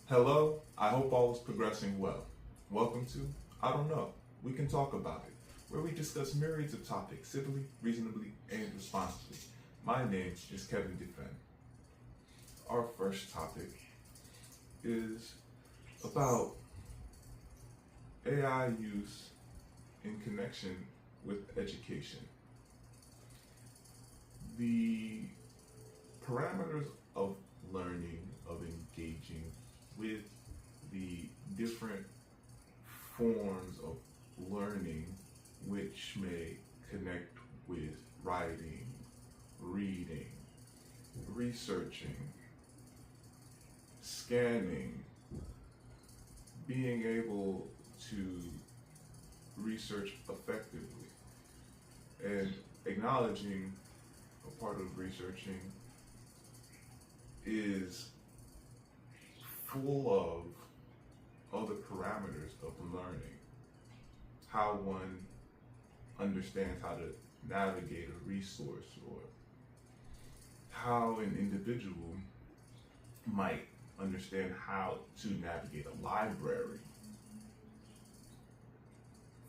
Hello, I hope all is progressing well. Welcome to I Don't Know, We Can Talk About It, where we discuss myriads of topics civilly, reasonably, and responsibly. My name is Kevin Dufresne. Our first topic is about AI use in connection with education. The parameters of learning, of engaging with the different forms of learning which may connect with writing, reading, researching, scanning, being able to research effectively, and acknowledging a part of researching is full of other parameters of learning. How one understands how to navigate a resource, or how an individual might understand how to navigate a library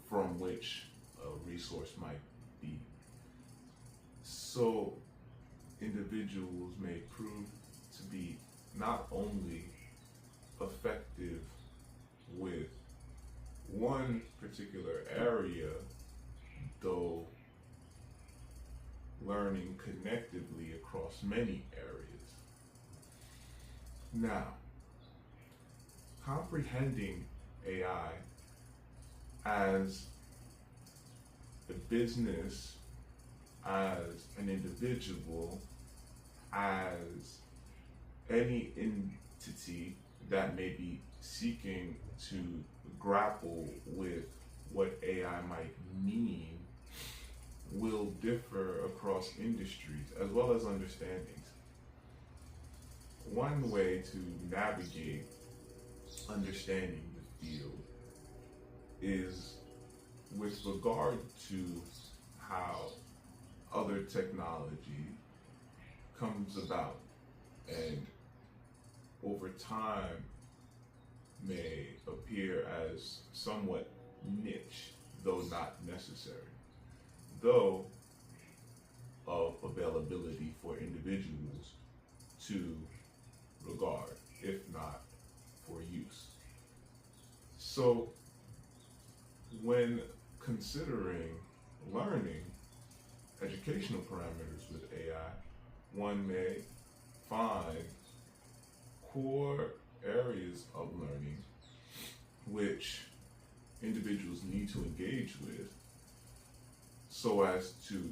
from which a resource might be. So individuals may prove to be not only effective with one particular area, though learning connectively across many areas. Now, comprehending AI as a business, as an individual, as any entity that may be seeking to grapple with what AI might mean will differ across industries as well as understandings. One way to navigate understanding the field is with regard to how other technology comes about and over time may appear as somewhat niche, though not necessary, though of availability for individuals to regard, if not for use. So when considering learning educational parameters with AI, one may find core areas of learning which individuals need to engage with so as to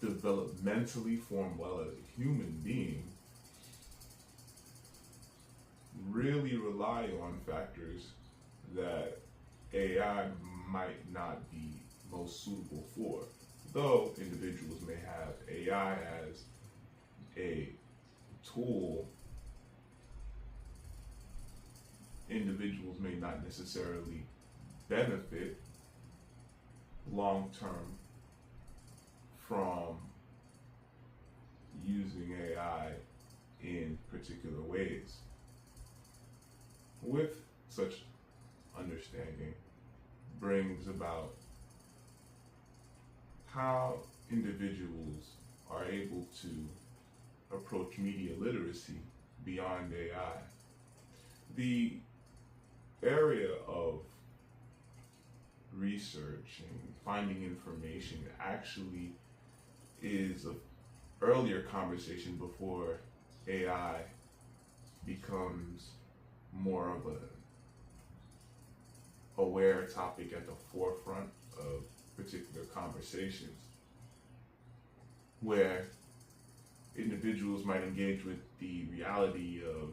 developmentally form well as a human being, really rely on factors that AI might not be most suitable for. Though individuals may have AI as a tool, individuals may not necessarily benefit long term from using AI in particular ways. With such understanding brings about how individuals are able to approach media literacy beyond AI. The area of research and finding information actually is an earlier conversation before AI becomes more of a aware topic at the forefront of particular conversations, where individuals might engage with the reality of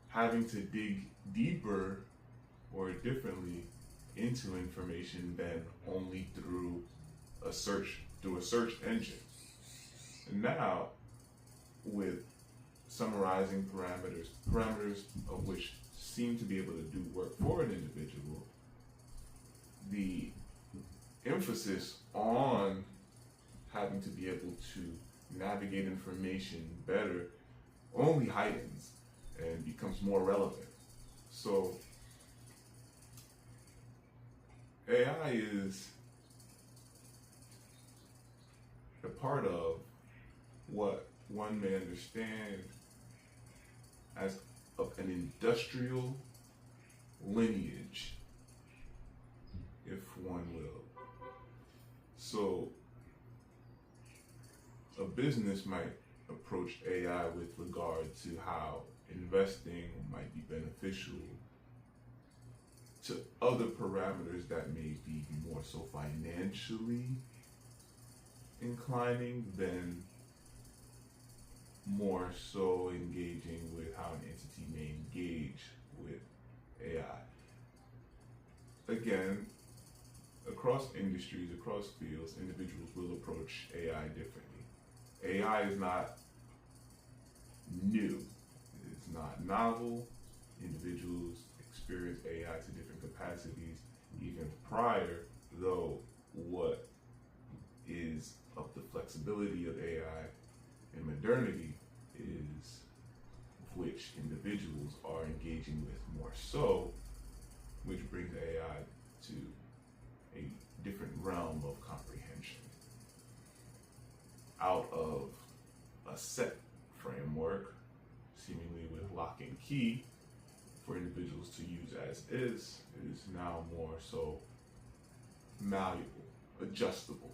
having to dig deeper or differently into information than only through a search engine. And now, with summarizing parameters of which seem to be able to do work for an individual, the emphasis on having to be able to navigate information better only heightens. and becomes more relevant. So AI is a part of what one may understand as of an industrial lineage, if one will. So a business might approach AI with regard to how investing might be beneficial to other parameters that may be more so financially inclining than more so engaging with how an entity may engage with AI. Again, across industries, across fields, individuals will approach AI differently. AI is not new. It's not novel. Individuals experience AI to different capacities even prior, though what is of the flexibility of AI and modernity is which individuals are engaging with more so, which brings AI to a different realm of comprehension out of a set framework, seemingly with lock and key for individuals to use as is. It is now more so malleable, adjustable,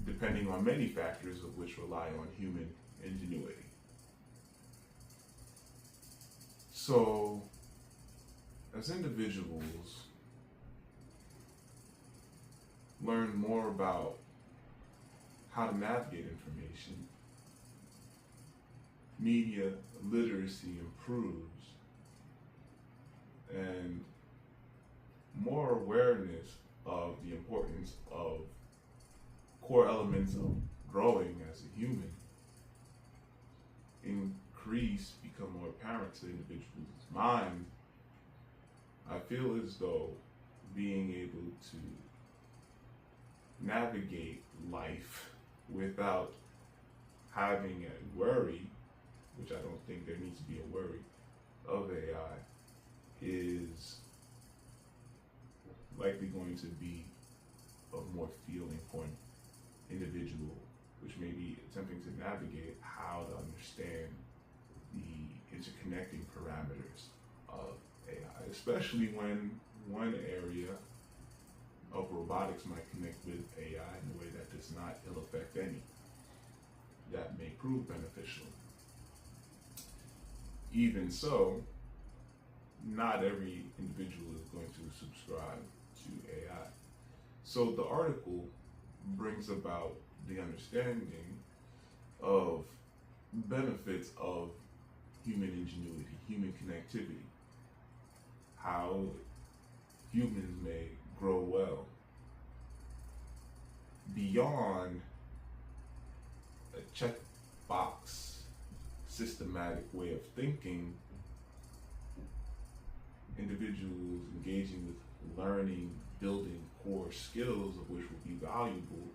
depending on many factors of which rely on human ingenuity. So, as individuals learn more about how to navigate information, media literacy improves, and more awareness of the importance of core elements of growing as a human become more apparent to the individual's mind. I feel as though being able to navigate life without having a worry, which I don't think there needs to be a worry of AI, is likely going to be of more feeling for an individual, which may be attempting to navigate how to understand the interconnecting parameters of AI, especially when one area of robotics might connect with AI in a way that does not ill affect any, that may prove beneficial. Even so, not every individual is going to subscribe to AI. So the article brings about the understanding of benefits of human ingenuity, human connectivity, how humans may grow well beyond a checkbox systematic way of thinking. Individuals engaging with learning, building core skills of which will be valuable,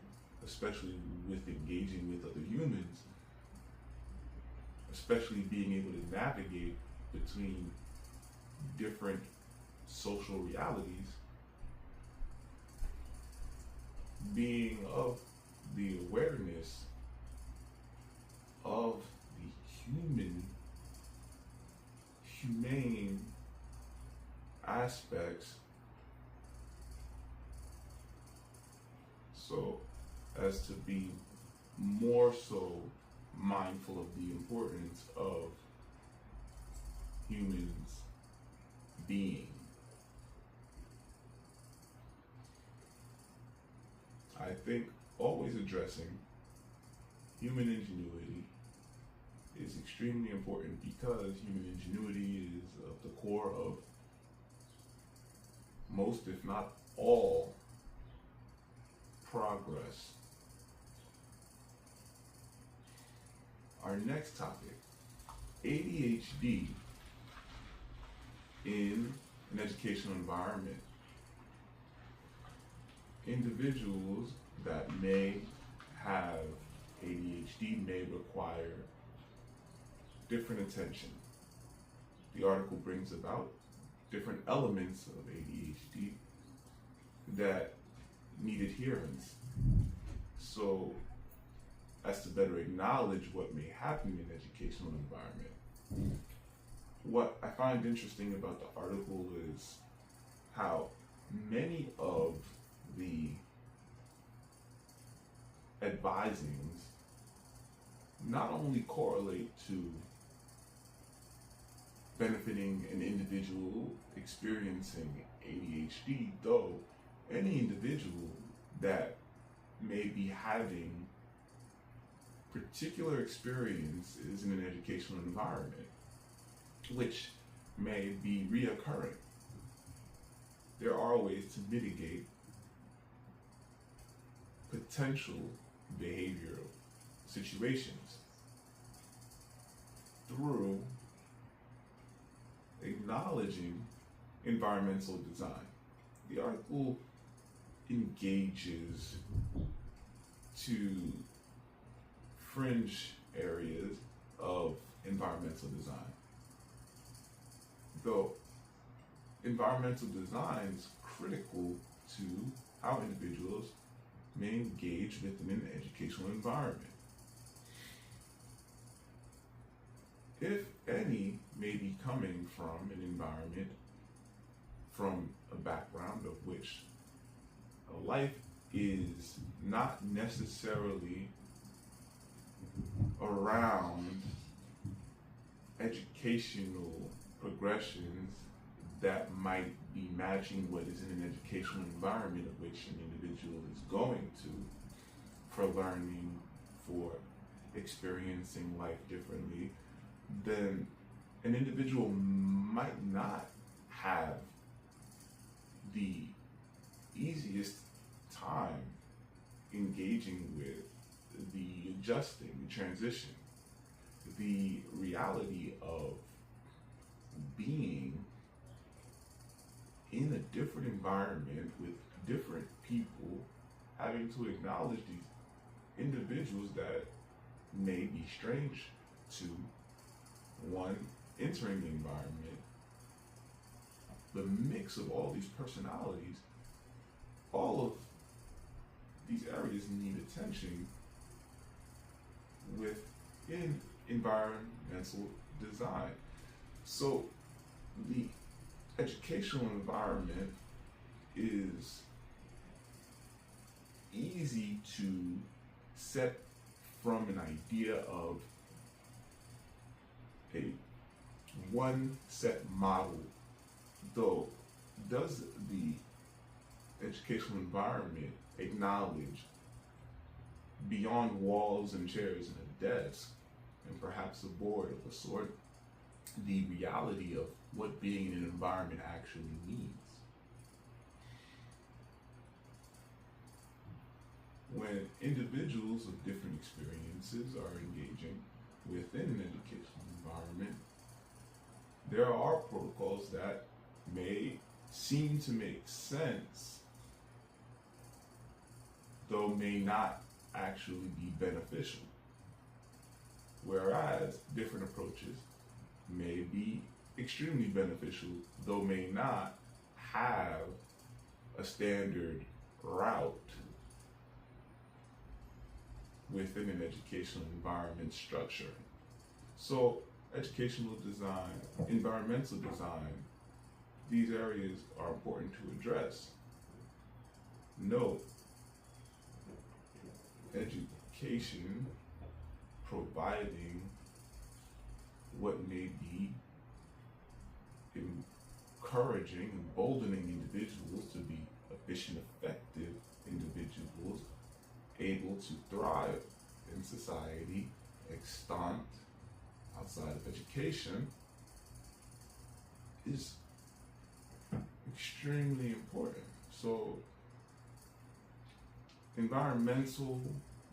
especially with engaging with other humans, especially being able to navigate between different social realities, being of the awareness of the humane aspects, so as to be more so mindful of the importance of humans being. I think always addressing human ingenuity is extremely important because human ingenuity is of the core of most, if not all, progress. Our next topic, ADHD in an educational environment. Individuals that may have ADHD may require different attention. The article brings about different elements of ADHD that need adherence. So, as to better acknowledge what may happen in an educational environment. What I find interesting about the article is how many of the advisings not only correlate to benefiting an individual experiencing ADHD, though any individual that may be having particular experiences in an educational environment, which may be reoccurring. There are ways to mitigate potential behavioral situations through acknowledging environmental design. The article engages to fringe areas of environmental design. Though environmental design is critical to how individuals may engage within an educational environment. If any may be coming from an environment, from a background of which a life is not necessarily around educational progressions that might be matching what is in an educational environment of which an individual is going to for learning, for experiencing life differently, then an individual might not have the easiest time engaging with the adjusting, the transition, the reality of being in a different environment with different people, having to acknowledge these individuals that may be strange to one entering the environment. The mix of all these personalities, all of these areas need attention within environmental design. So the educational environment is easy to set from an idea of a one set model, though does the educational environment acknowledge beyond walls and chairs and a desk and perhaps a board of a sort the reality of what being in an environment actually means. When individuals of different experiences are engaging within an educational environment, there are protocols that may seem to make sense, though may not actually be beneficial. Whereas different approaches may be extremely beneficial, though may not have a standard route within an educational environment structure. So educational design, environmental design, these areas are important to address. Note, education providing what may be encouraging, emboldening individuals to be efficient, effective individuals, able to thrive in society, extant outside of education, is extremely important. So environmental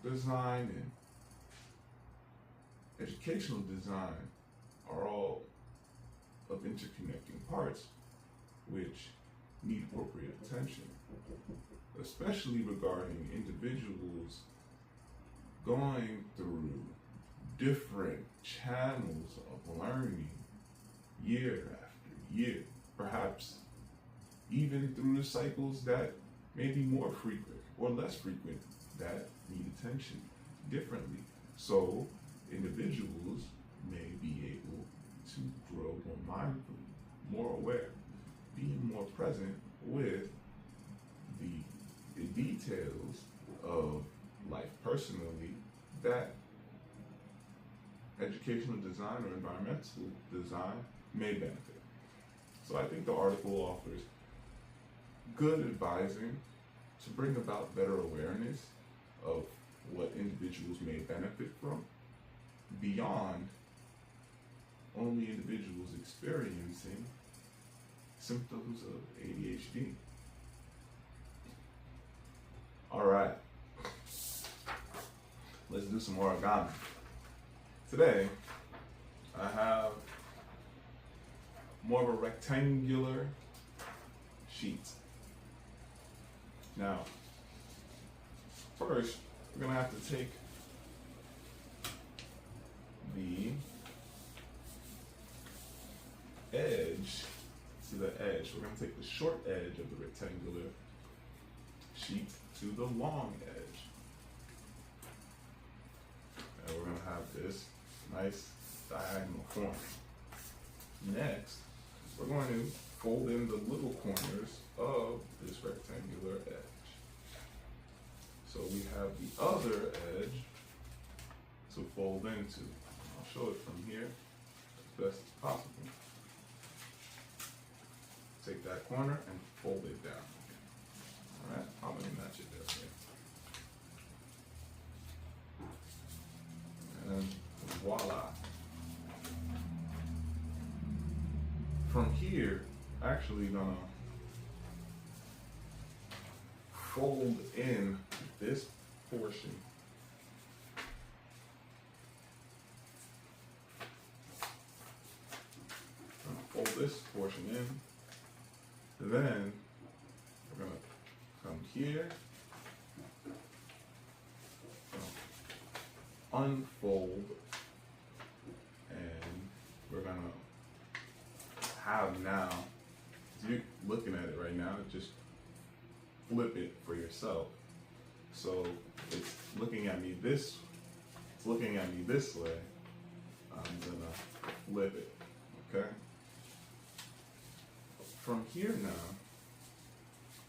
design and educational design are all of interconnecting parts which need appropriate attention, especially regarding individuals going through different channels of learning year after year, perhaps even through the cycles that may be more frequent or less frequent that need attention differently. So individuals may be able to grow more mindfully, more aware, being more present with the details of life personally that educational design or environmental design may benefit. So I think the article offers good advising to bring about better awareness of what individuals may benefit from beyond only individuals experiencing symptoms of ADHD. All right, let's do some origami. Today, I have more of a rectangular sheet. Now, first, we're gonna have to take the edge to the edge. We're gonna take the short edge of the rectangular sheet to the long edge. And we're gonna have this nice diagonal form. Next, we're going to fold in the little corners of this rectangular edge. So we have the other edge to fold into. I'll show it from here as best as possible. Take that corner and fold it down. All right, how many match it there? And voila. From here, actually gonna fold in this portion. Fold this portion in. Then we're gonna come here, unfold, and we're gonna have now, if you're looking at it right now, just flip it for yourself. So it's looking at me this way. I'm gonna flip it, okay? From here now,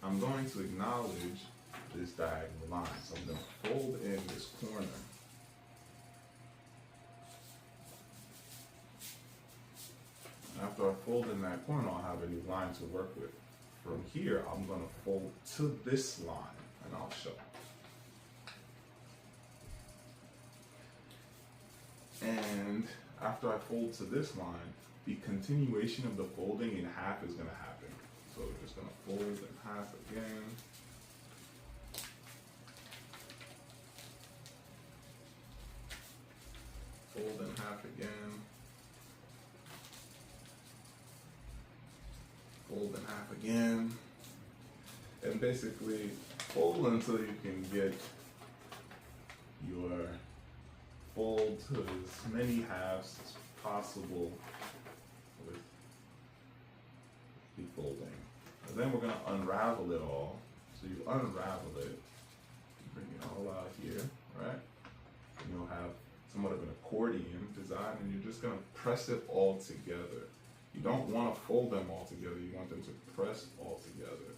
I'm going to acknowledge this diagonal line. So I'm going to fold in this corner. After I fold in that corner, I'll have a new line to work with. From here, I'm going to fold to this line, and I'll show. And after I fold to this line, the continuation of the folding in half is going to happen. So we're just going to fold in half again. Fold in half again. Fold in half again. And basically fold until you can get your fold to as many halves as possible with the folding. And then we're going to unravel it all. So you unravel it, bring it all out here, right? And you'll have somewhat of an accordion design, and you're just going to press it all together. You don't want to fold them all together, you want them to press all together.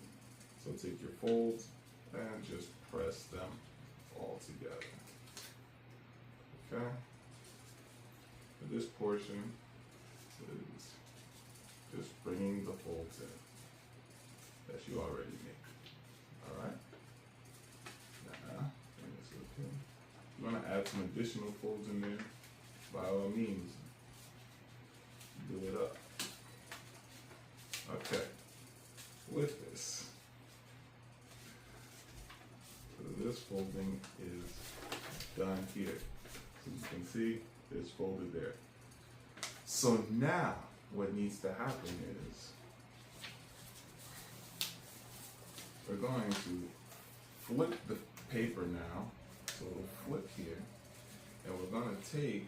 So take your folds and just press them all together. Okay? For this portion is just bringing the folds in that you already made. Alright? Now, bring this up here. You want to add some additional folds in there, by all means, do it up. Okay, with this, so this folding is done here. So you can see it's folded there. So now what needs to happen is we're going to flip the paper now. So we'll flip here, and we're going to take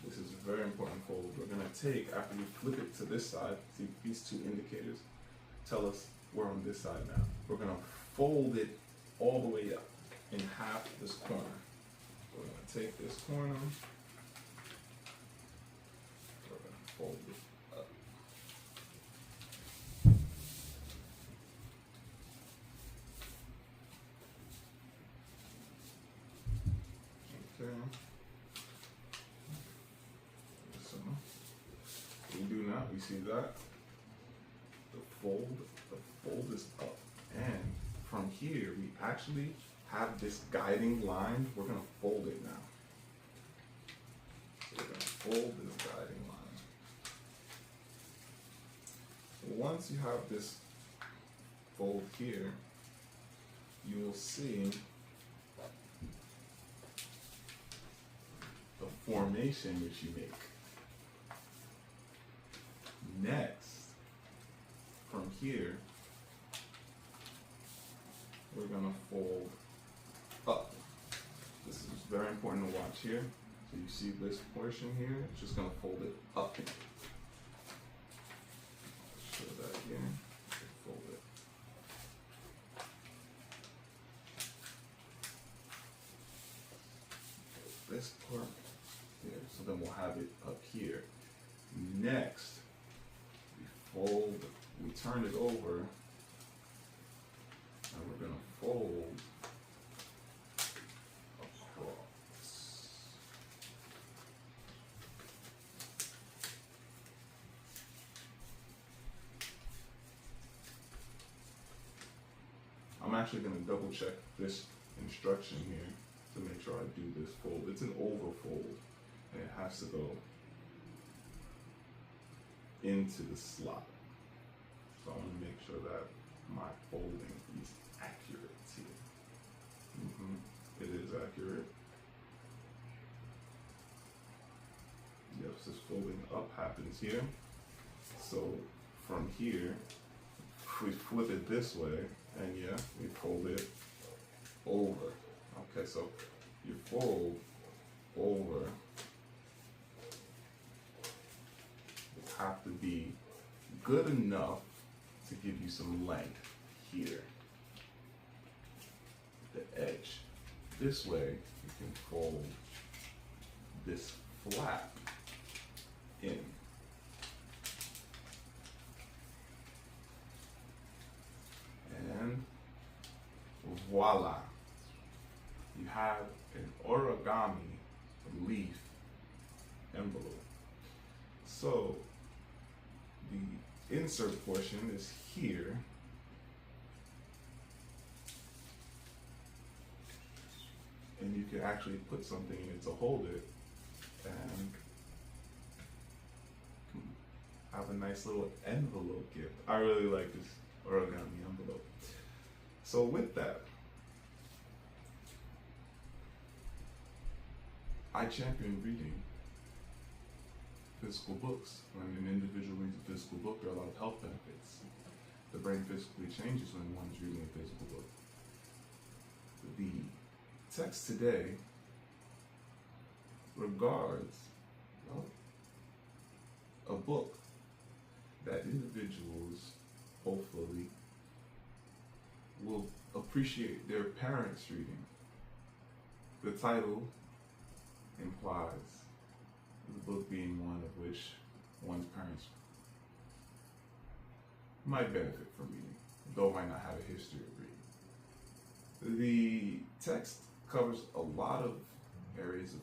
this is a very important fold. We're going to take, after we flip it to this side, see these two indicators tell us we're on this side now. We're going to fold it all the way up in half this corner. We're going to take this corner, we're going to fold it up. Okay. So we do now, we see that the fold is up, and from here we actually have this guiding line. We're going to fold it now. So we're going to fold this guiding line. So once you have this fold here, you will see the formation which you make. Next, from here, we're going to fold up. This is very important to watch here. So you see this portion here, it's just going to fold it up. Show that here. Fold it. This part here, so then we'll have it up here. Next, we turn it over, and we're going to fold across. I'm actually going to double check this instruction here to make sure I do this fold. It's an overfold, and it has to go into the slot. So I want to make sure that my folding is accurate here. It is accurate. Yes, this folding up happens here. So from here, we flip it this way, and yeah, we fold it over. Okay, so you fold over. Have to be good enough to give you some length here. The edge. This way you can fold this flap in. And voila. You have an origami leaf envelope. So the insert portion is here. And you can actually put something in it to hold it and have a nice little envelope gift. I really like this origami envelope. So with that, I champion reading physical books. When an individual reads a physical book, there are a lot of health benefits. The brain physically changes when one is reading a physical book. The text today regards a book that individuals hopefully will appreciate their parents reading. The title implies the book being one of which one's parents might benefit from reading, though might not have a history of reading. The text covers a lot of areas of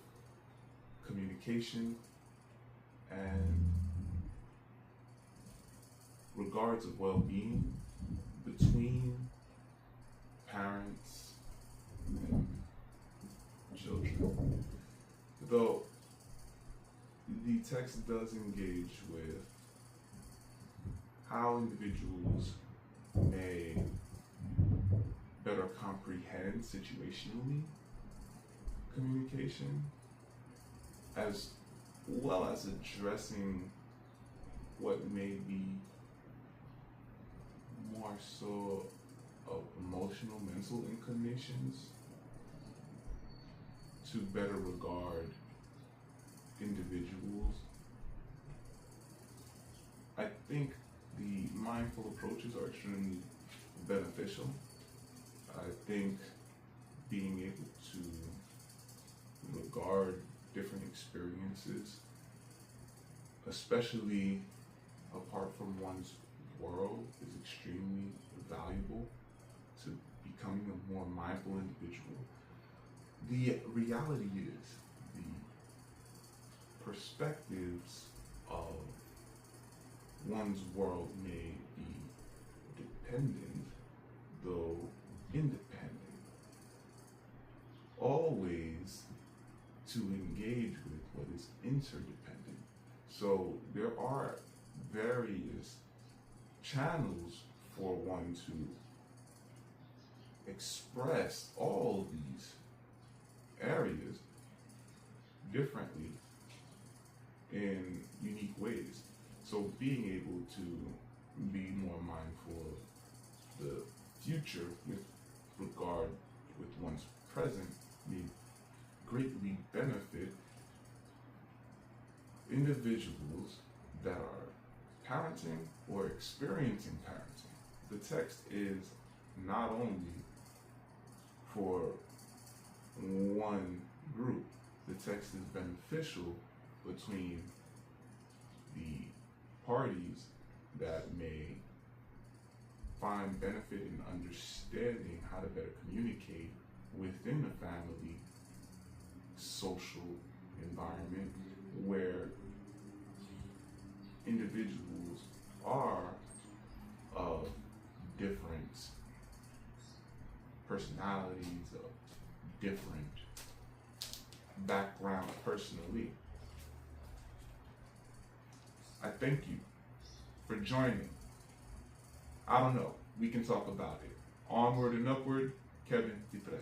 communication and regards of well-being between parents and children. Though the text does engage with how individuals may better comprehend situationally communication, as well as addressing what may be more so of emotional, mental inclinations to better regard individuals, I think the mindful approaches are extremely beneficial. I think being able to regard different experiences, especially apart from one's world, is extremely valuable to becoming a more mindful individual. The reality is the perspectives of one's world may be dependent, though independent. Always to engage with what is interdependent. So there are various channels for one to express all these areas differently in unique ways. So being able to be more mindful of the future with regard with one's present may greatly benefit individuals that are parenting or experiencing parenting. The text is not only for one group. The text is beneficial between the parties that may find benefit in understanding how to better communicate within the family social environment where individuals are of different personalities, of different background personally. I thank you for joining. I don't know. We can talk about it. Onward and Upward, Kevin Dufresne.